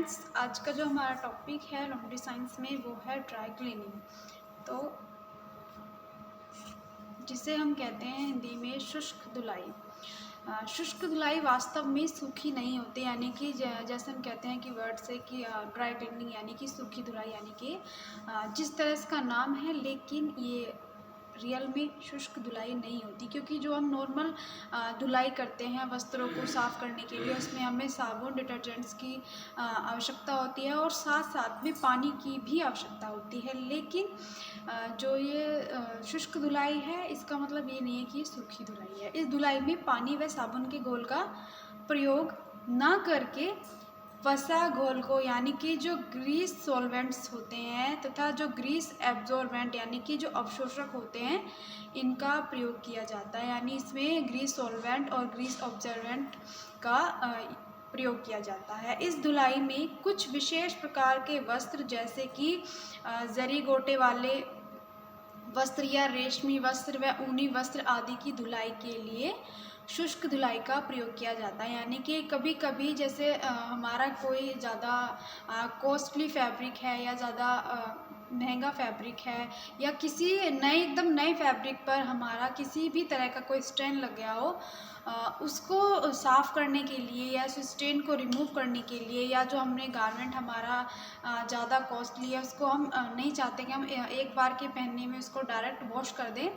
Friends, आज का जो हमारा टॉपिक है लॉन्ड्री साइंस में वो है ड्राई क्लीनिंग। तो जिसे हम कहते हैं हिंदी में शुष्क धुलाई। शुष्क धुलाई वास्तव में सूखी नहीं होती, यानी कि जैसे हम कहते हैं कि वर्ड से कि ड्राई क्लीनिंग यानी कि सूखी धुलाई, यानी कि जिस तरह इसका नाम है, लेकिन ये रियल में शुष्क धुलाई नहीं होती। क्योंकि जो हम नॉर्मल धुलाई करते हैं वस्त्रों को साफ़ करने के लिए, उसमें हमें साबुन, डिटर्जेंट्स की आवश्यकता होती है और साथ साथ में पानी की भी आवश्यकता होती है। लेकिन जो ये शुष्क धुलाई है, इसका मतलब ये नहीं है कि ये सूखी धुलाई है। इस धुलाई में पानी व साबुन के घोल का प्रयोग ना करके वसा घोल को, यानी कि जो ग्रीस सॉल्वेंट्स होते हैं तथा जो ग्रीस एब्जॉर्बेंट यानी कि जो अवशोषक होते हैं, इनका प्रयोग किया जाता है। यानी इसमें ग्रीस सॉल्वेंट और ग्रीस ऑब्जर्वेंट का प्रयोग किया जाता है। इस धुलाई में कुछ विशेष प्रकार के वस्त्र, जैसे कि जरी गोटे वाले वस्त्र या रेशमी वस्त्र व ऊनी वस्त्र आदि की धुलाई के लिए शुष्क धुलाई का प्रयोग किया जाता है। यानी कि कभी कभी जैसे हमारा कोई ज़्यादा कॉस्टली फैब्रिक है या ज़्यादा महंगा फैब्रिक है, या किसी नए एकदम नए फैब्रिक पर हमारा किसी भी तरह का कोई स्टेन लग गया हो, उसको साफ़ करने के लिए या उस स्टेन को रिमूव करने के लिए, या जो हमने गारमेंट हमारा ज़्यादा कॉस्टली है, उसको हम नहीं चाहते कि हम एक बार के पहनने में उसको डायरेक्ट वॉश कर दें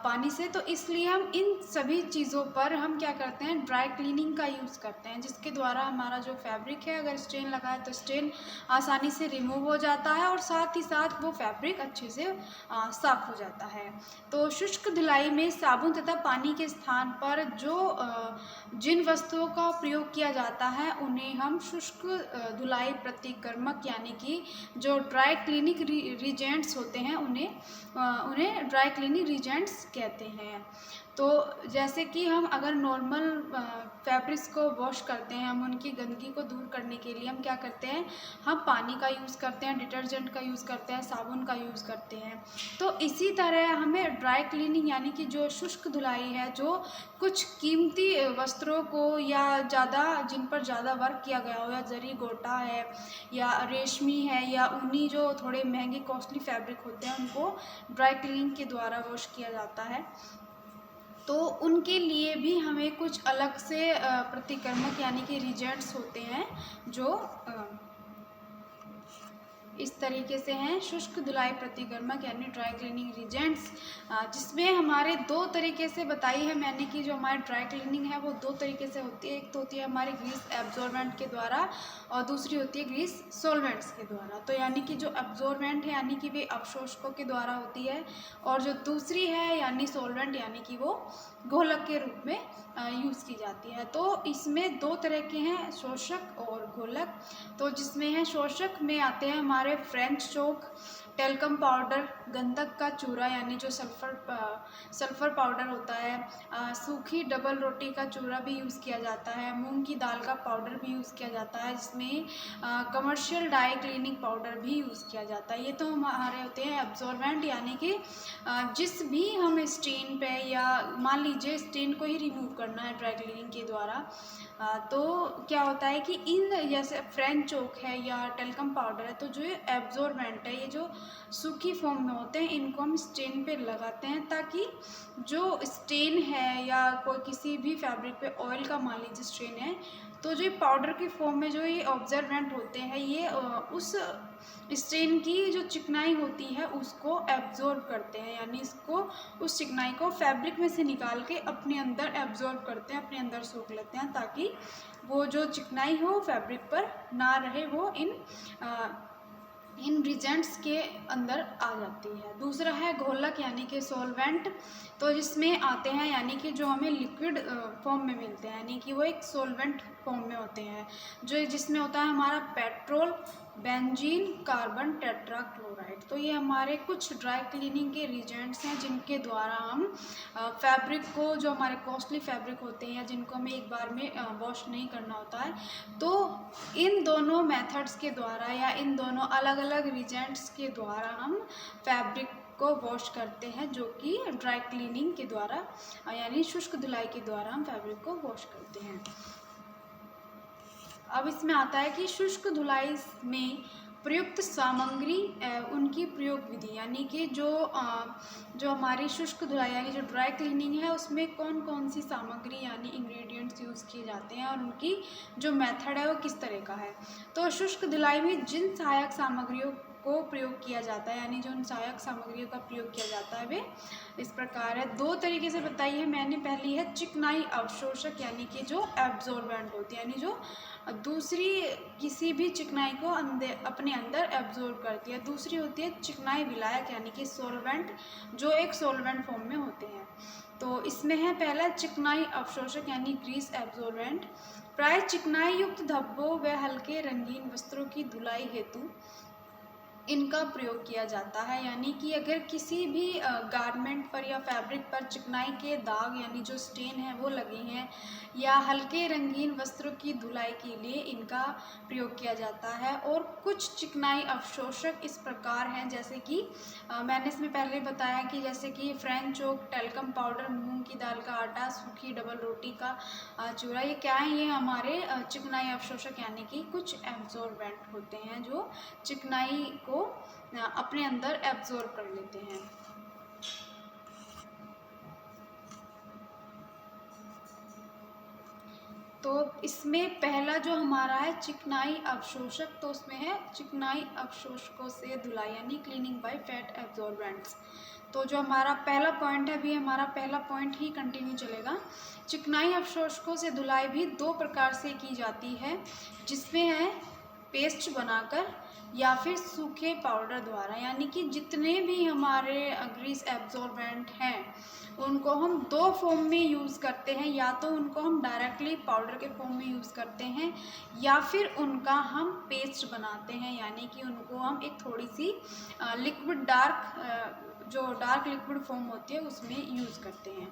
पानी से, तो इसलिए हम इन सभी चीज़ों पर हम क्या करते हैं, ड्राई क्लीनिंग का यूज़ करते हैं, जिसके द्वारा हमारा जो फैब्रिक है, अगर स्टेन लगा है तो स्टेन आसानी से रिमूव हो जाता है और साथ ही साथ वो फैब्रिक अच्छे से साफ़ हो जाता है। तो शुष्क धुलाई में साबुन तथा पानी के स्थान पर जिन वस्तुओं का प्रयोग किया जाता है, उन्हें हम शुष्क धुलाई प्रतिकर्मक यानी कि जो ड्राई क्लीनिंग रिजेंट्स होते हैं, उन्हें ड्राई क्लीनिंग रिजेंट्स कहते हैं। तो जैसे कि हम अगर नॉर्मल फैब्रिक्स को वॉश करते हैं, हम उनकी गंदगी को दूर करने के लिए हम क्या करते हैं, हम पानी का यूज़ करते हैं, डिटर्जेंट का यूज़ करते हैं, साबुन का यूज़ करते हैं। तो इसी तरह हमें ड्राई क्लीनिंग यानी कि जो शुष्क धुलाई है, जो कुछ कीमती वस्त्रों को या ज़्यादा जिन पर ज़्यादा वर्क किया गया हो, या जरी गोटा है या रेशमी है या ऊनी जो थोड़े महंगे कॉस्टली फैब्रिक होते हैं, उनको ड्राई क्लीनिंग के द्वारा वॉश किया जाता है। तो उनके लिए भी हमें कुछ अलग से प्रतिकर्मक यानी कि रिजेंट्स होते हैं, जो इस तरीके से हैं। शुष्क धुलाई प्रतिकर्मक यानी ड्राई क्लीनिंग रिजेंट्स, जिसमें हमारे दो तरीके से बताई है मैंने कि जो हमारी ड्राई क्लीनिंग है वो दो तरीके से होती है। एक तो होती है हमारी ग्रीस एब्जॉर्बेंट के द्वारा और दूसरी होती है ग्रीस सॉल्वेंट्स के द्वारा। तो यानी कि जो एब्जॉर्बेंट है यानी कि वे अवशोषकों के द्वारा होती है, और जो दूसरी है यानी सॉल्वेंट यानी कि वो घोलक के रूप में यूज़ की जाती है। तो इसमें दो तरह के हैं, शोषक और घोलक। तो जिसमें है शोषक में आते हैं हमारे फ्रेंच चोक, टेल्कम पाउडर, गंधक का चूरा यानी जो सल्फर पाउडर होता है, सूखी डबल रोटी का चूरा भी यूज़ किया जाता है, मूंग की दाल का पाउडर भी यूज़ किया जाता है, जिसमें कमर्शियल डाई क्लीनिंग पाउडर भी यूज़ किया जाता है। ये तो हमारे होते हैं एब्जॉर्बेंट, यानी कि जिस भी हम स्टेन पे, या मान लीजिए स्टेन को ही रिमूव करना है ड्राई क्लीनिंग के द्वारा, तो क्या होता है कि इन जैसे फ्रेंच चोक है या टेल्कम पाउडर है, तो जो ये एब्जॉर्बेंट है, ये जो सूखी फॉर्म में होते हैं, इनको हम स्टेन पे लगाते हैं, ताकि जो स्टेन है या कोई किसी भी फैब्रिक पे ऑयल का मान लीजिए स्टेन है, तो जो पाउडर की फॉर्म में जो ये ऑब्जर्वेंट होते हैं, ये उस स्टेन की जो चिकनाई होती है उसको एब्जॉर्ब करते हैं, यानी इसको उस चिकनाई को फैब्रिक में से निकाल के अपने अंदर एब्जॉर्ब करते हैं, अपने अंदर सोख लेते हैं, ताकि वो जो चिकनाई हो फैब्रिक पर ना रहे, वो इन रिजेंट्स के अंदर आ जाती है। दूसरा है घोलक यानी कि सॉल्वेंट। तो जिसमें आते हैं यानी कि जो हमें लिक्विड फॉर्म में मिलते हैं, यानी कि वो एक सॉल्वेंट फॉर्म में होते हैं, जो जिसमें होता है हमारा पेट्रोल, बेंजीन, कार्बन टेट्राक्लोराइड। तो ये हमारे कुछ ड्राई क्लीनिंग के रिजेंट्स हैं, जिनके द्वारा हम फैब्रिक को, जो हमारे कॉस्टली फैब्रिक होते हैं या जिनको हमें एक बार में वॉश नहीं करना होता है, तो इन दोनों मेथड्स के द्वारा या इन दोनों अलग अलग रिजेंट्स के द्वारा हम फैब्रिक को वॉश करते हैं, जो कि ड्राई क्लीनिंग के द्वारा यानी शुष्क धुलाई के द्वारा हम फैब्रिक को वॉश करते हैं। अब इसमें आता है कि शुष्क धुलाई में प्रयुक्त सामग्री उनकी प्रयोग विधि, यानी कि जो हमारी शुष्क धुलाई यानी जो ड्राई क्लीनिंग है उसमें कौन कौन सी सामग्री यानी इंग्रेडिएंट्स यूज़ किए जाते हैं और उनकी जो मेथड है वो किस तरह का है। तो शुष्क धुलाई में जिन सहायक सामग्रियों को प्रयोग किया जाता है यानी जो उन सहायक सामग्रियों का प्रयोग किया जाता है वे इस प्रकार है। दो तरीके से बताई है मैंने। पहली है चिकनाई अवशोषक यानी कि जो एब्जॉर्बेंट होती है, यानी जो दूसरी किसी भी चिकनाई को अपने अंदर एब्जॉर्ब करती है। दूसरी होती है चिकनाई विलायक यानी कि सोलवेंट, जो एक सोलवेंट फॉर्म में होते हैं। तो इसमें है पहला चिकनाई अवशोषक यानी ग्रीस एब्जॉर्बेंट। प्राय चिकनाई युक्त धब्बों व हल्के रंगीन वस्त्रों की धुलाई हेतु इनका प्रयोग किया जाता है, यानी कि अगर किसी भी गारमेंट पर या फैब्रिक पर चिकनाई के दाग यानी जो स्टेन है वो लगे हैं या हल्के रंगीन वस्त्रों की धुलाई के लिए इनका प्रयोग किया जाता है। और कुछ चिकनाई अवशोषक इस प्रकार हैं, जैसे कि मैंने इसमें पहले बताया कि जैसे कि फ्रेंच चोक, टेल्कम पाउडर, मूंग की दाल का आटा, सूखी डबल रोटी का चूरा, ये क्या है, ये हमारे चिकनाई अवशोषक यानी कि कुछ एब्जॉर्बेंट होते हैं जो चिकनाई को अपने अंदर एब्जॉर्ब कर लेते हैं। तो इसमें पहला जो हमारा है चिकनाई अवशोषक, तो उसमें है चिकनाई अवशोषकों से धुलाई यानी क्लीनिंग बाय फैट एब्जॉर्बेंट्स। तो जो हमारा पहला पॉइंट है, अभी हमारा पहला पॉइंट ही कंटिन्यू चलेगा। चिकनाई अवशोषकों से धुलाई भी दो प्रकार से की जाती है, जिसमें है पेस्ट बनाकर या फिर सूखे पाउडर द्वारा, यानी कि जितने भी हमारे ग्रीस एब्जॉर्बेंट हैं उनको हम दो फॉर्म में यूज़ करते हैं। या तो उनको हम डायरेक्टली पाउडर के फॉर्म में यूज़ करते हैं या फिर उनका हम पेस्ट बनाते हैं, यानी कि उनको हम एक थोड़ी सी लिक्विड जो डार्क लिक्विड फॉर्म होती है उसमें यूज़ करते हैं।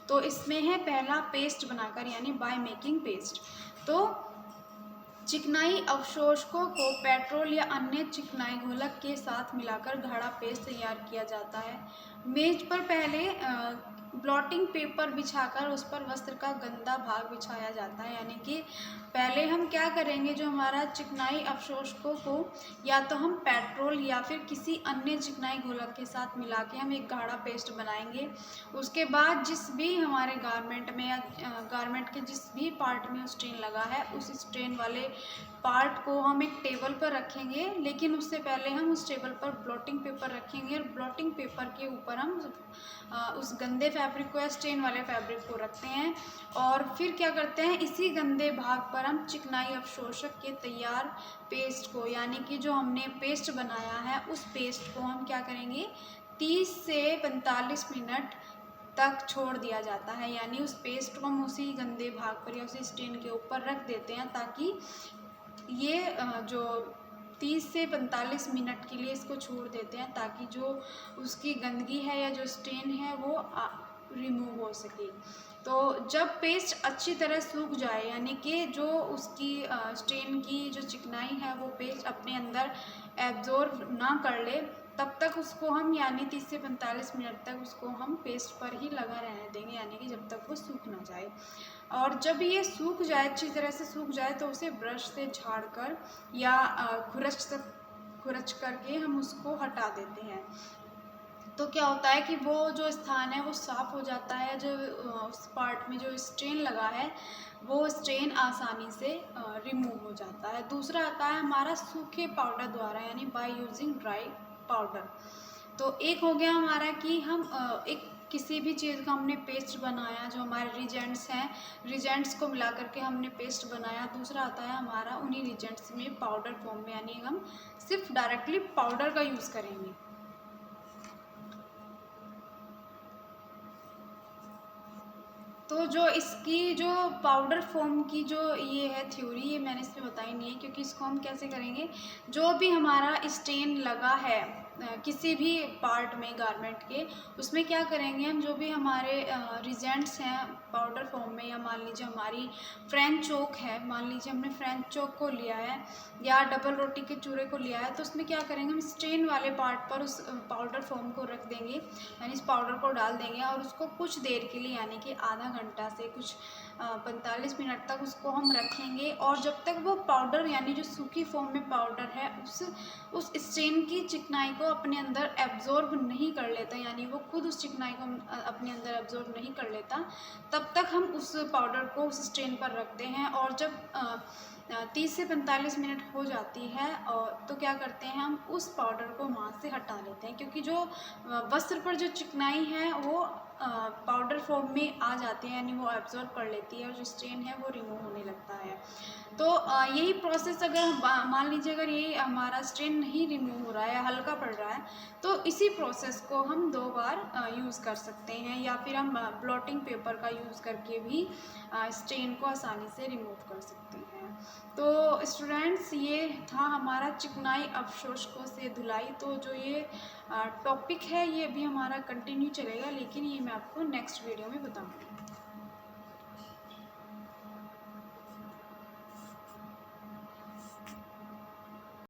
तो इसमें है पहला पेस्ट बनाकर यानी बाय मेकिंग पेस्ट। तो चिकनाई अवशोषकों को पेट्रोल या अन्य चिकनाई घोलक के साथ मिलाकर गाढ़ा पेस्ट तैयार किया जाता है। मेज पर पहले ब्लॉटिंग पेपर बिछाकर उस पर वस्त्र का गंदा भाग बिछाया जाता है, यानी कि पहले हम क्या करेंगे, जो हमारा चिकनाई अवशोषकों को या तो हम पेट्रोल या फिर किसी अन्य चिकनाई घोलक के साथ मिला के हम एक गाढ़ा पेस्ट बनाएंगे। उसके बाद जिस भी हमारे गारमेंट में या गारमेंट के जिस भी पार्ट में स्ट्रेन लगा है उस स्ट्रेन वाले पार्ट को हम एक टेबल पर रखेंगे, लेकिन उससे पहले हम उस टेबल पर ब्लॉटिंग पेपर रखेंगे और ब्लॉटिंग पेपर के ऊपर हम उस गंदे फैब्रिक को या स्ट्रेन वाले फैब्रिक को रखते हैं। और फिर क्या करते हैं, इसी गंदे भाग पर हम चिकनाई अवशोषक के तैयार पेस्ट को, यानी कि जो हमने पेस्ट बनाया है उस पेस्ट को हम क्या करेंगे 30 से 45 मिनट तक छोड़ दिया जाता है, यानी उस पेस्ट को हम उसी गंदे भाग पर या उसी स्टेन के ऊपर रख देते हैं ताकि ये जो 30 से 45 मिनट के लिए इसको छोड़ देते हैं ताकि जो उसकी गंदगी है या जो स्टेन है वो रिमूव हो सके। तो जब पेस्ट अच्छी तरह सूख जाए, यानी कि जो उसकी स्टेन की जो चिकनाई है वो पेस्ट अपने अंदर एब्जॉर्ब ना कर ले, तब तक उसको हम यानी 30 से 45 मिनट तक उसको हम पेस्ट पर ही लगा रहने देंगे, यानी कि जब तक वो सूख ना जाए। और जब ये सूख जाए, अच्छी तरह से सूख जाए, तो उसे ब्रश से झाड़ कर या खुरच करके हम उसको हटा देते हैं। तो क्या होता है कि वो जो स्थान है वो साफ़ हो जाता है, जो उस पार्ट में जो स्ट्रेन लगा है वो स्ट्रेन आसानी से रिमूव हो जाता है। दूसरा आता है हमारा सूखे पाउडर द्वारा यानी बाय यूजिंग ड्राई पाउडर। तो एक हो गया हमारा कि हम एक किसी भी चीज़ का हमने पेस्ट बनाया, जो हमारे रिजेंट्स हैं, रिजेंट्स को मिला करके हमने पेस्ट बनाया। दूसरा आता है हमारा उन्हीं रिजेंट्स में पाउडर फॉर्म में, यानी हम सिर्फ डायरेक्टली पाउडर का यूज़ करेंगे। तो जो इसकी जो पाउडर फॉर्म की जो ये है थ्योरी, ये मैंने इसमें बताई नहीं है, क्योंकि इसको हम कैसे करेंगे, जो भी हमारा स्टेन लगा है किसी भी पार्ट में गारमेंट के, उसमें क्या करेंगे हम, जो भी हमारे रिजेंट्स हैं पाउडर फॉर्म में, या मान लीजिए हमारी फ्रेंच चोक है, मान लीजिए हमने फ्रेंच चोक को लिया है या डबल रोटी के चूरे को लिया है, तो उसमें क्या करेंगे हम स्टेन वाले पार्ट पर उस पाउडर फॉर्म को रख देंगे, यानी इस पाउडर को डाल देंगे और उसको कुछ देर के लिए यानी कि आधा घंटा से कुछ 45 मिनट तक उसको हम रखेंगे, और जब तक वो पाउडर यानी जो सूखी फॉर्म में पाउडर है उस स्टेन की चिकनाई को अपने अंदर एब्जॉर्ब नहीं कर लेता, यानी वो खुद उस चिकनाई को अपने अंदर एब्जॉर्ब नहीं कर लेता, तब तक हम उस पाउडर को उस स्टेन पर रखते हैं। और जब 30 से 45 मिनट हो जाती है और तो क्या करते हैं, हम उस पाउडर को वहाँ से हटा लेते हैं, क्योंकि जो वस्त्र पर जो चिकनाई है वो पाउडर फॉर्म में आ जाती है, यानी वो एब्जॉर्ब कर लेती है और जो स्टेन है वो रिमूव होने लगता है। तो यही प्रोसेस अगर मान लीजिए अगर ये हमारा स्टेन नहीं रिमूव हो रहा है, हल्का पड़ रहा है, तो इसी प्रोसेस को हम 2 बार यूज़ कर सकते हैं, या फिर हम ब्लॉटिंग पेपर का यूज़ करके भी स्टेन को आसानी से रिमूव कर सकते हैं। तो स्टूडेंट्स, ये था हमारा चिकनाई अवशोषकों से धुलाई। तो जो ये टॉपिक है ये भी हमारा कंटिन्यू चलेगा, लेकिन ये मैं आपको नेक्स्ट वीडियो में बताऊँगी।